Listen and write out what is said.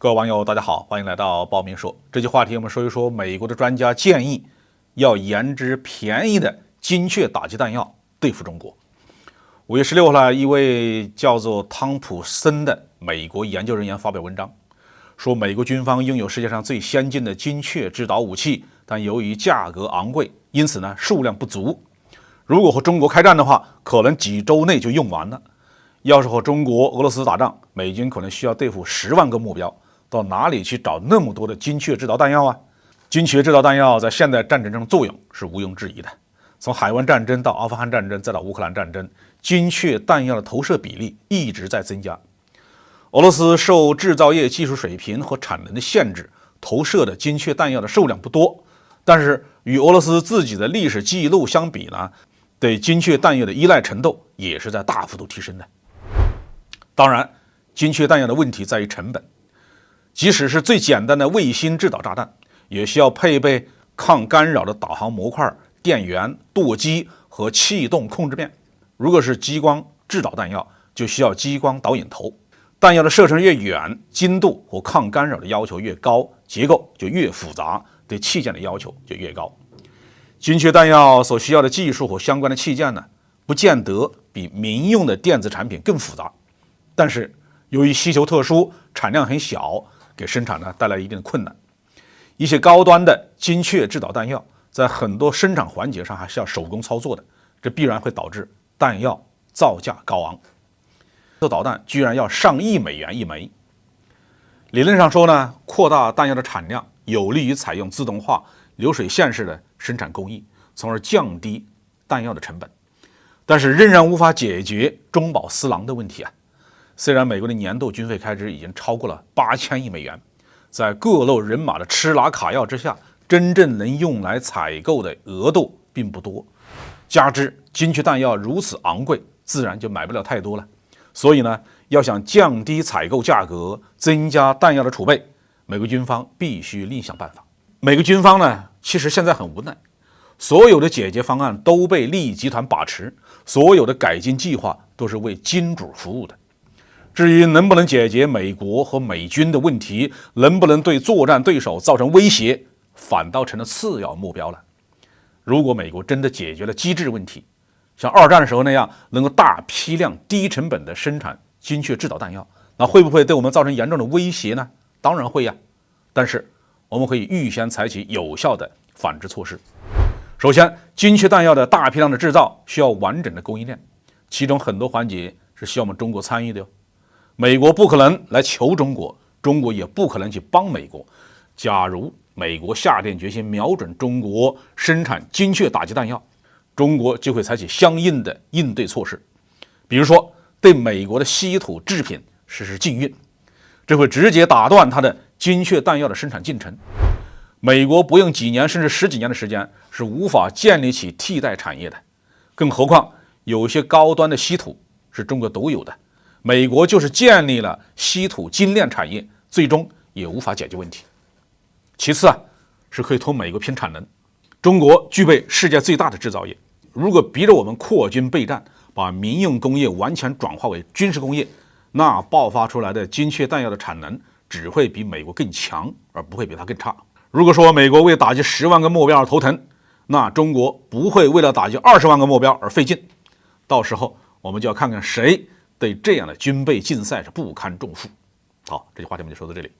各位网友，大家好，欢迎来到报明说。这期话题我们说一说美国的专家建议要研制便宜的精确打击弹药对付中国。5月16号，一位叫做汤普森的美国研究人员发表文章，说美国军方拥有世界上最先进的精确制导武器，但由于价格昂贵，因此数量不足。如果和中国开战的话，可能几周内就用完了。要是和中国、俄罗斯打仗，美军可能需要对付10万个目标，到哪里去找那么多的精确制导弹药啊？精确制导弹药在现代战争中的作用是毋庸置疑的。从海湾战争到阿富汗战争，再到乌克兰战争，精确弹药的投射比例一直在增加。俄罗斯受制造业技术水平和产能的限制，投射的精确弹药的数量不多，但是与俄罗斯自己的历史记录相比对精确弹药的依赖程度也是在大幅度提升的。当然，精确弹药的问题在于成本，即使是最简单的卫星制导炸弹，也需要配备抗干扰的导航模块、电源、舵机和气动控制面。如果是激光制导弹药，就需要激光导引头。弹药的射程越远，精度和抗干扰的要求越高，结构就越复杂，对器件的要求就越高。精确弹药所需要的技术和相关的器件不见得比民用的电子产品更复杂，但是由于需求特殊，产量很小，给生产带来一定的困难。一些高端的精确制导弹药在很多生产环节上还是要手工操作的，这必然会导致弹药造价高昂。这导弹居然要上亿美元一枚。理论上说扩大弹药的产量有利于采用自动化、流水线式的生产工艺，从而降低弹药的成本，但是仍然无法解决中饱私囊的问题虽然美国的年度军费开支已经超过了8000亿美元，在各路人马的吃拿卡要之下，真正能用来采购的额度并不多，加之精确弹药如此昂贵，自然就买不了太多了。所以要想降低采购价格，增加弹药的储备，美国军方必须另想办法。美国军方其实现在很无奈，所有的解决方案都被利益集团把持，所有的改进计划都是为金主服务的。至于能不能解决美国和美军的问题，能不能对作战对手造成威胁，反倒成了次要目标了。如果美国真的解决了机制问题，像二战的时候那样能够大批量低成本的生产精确制导弹药，那会不会对我们造成严重的威胁呢？当然会但是我们可以预先采取有效的反制措施。首先，精确弹药的大批量的制造需要完整的供应链，其中很多环节是需要我们中国参与的美国不可能来求中国，中国也不可能去帮美国。假如美国下定决心瞄准中国生产精确打击弹药，中国就会采取相应的应对措施，比如说对美国的稀土制品实施禁运，这会直接打断它的精确弹药的生产进程。美国不用几年甚至10几年的时间是无法建立起替代产业的，更何况有些高端的稀土是中国独有的，美国就是建立了稀土精炼产业，最终也无法解决问题。其次是可以同美国拼产能。中国具备世界最大的制造业，如果逼着我们扩军备战，把民用工业完全转化为军事工业，那爆发出来的精确弹药的产能只会比美国更强，而不会比它更差。如果说美国为打击10万个目标而头疼，那中国不会为了打击20万个目标而费劲。到时候我们就要看看谁对这样的军备竞赛是不堪重负。好，这期话题我们就说到这里。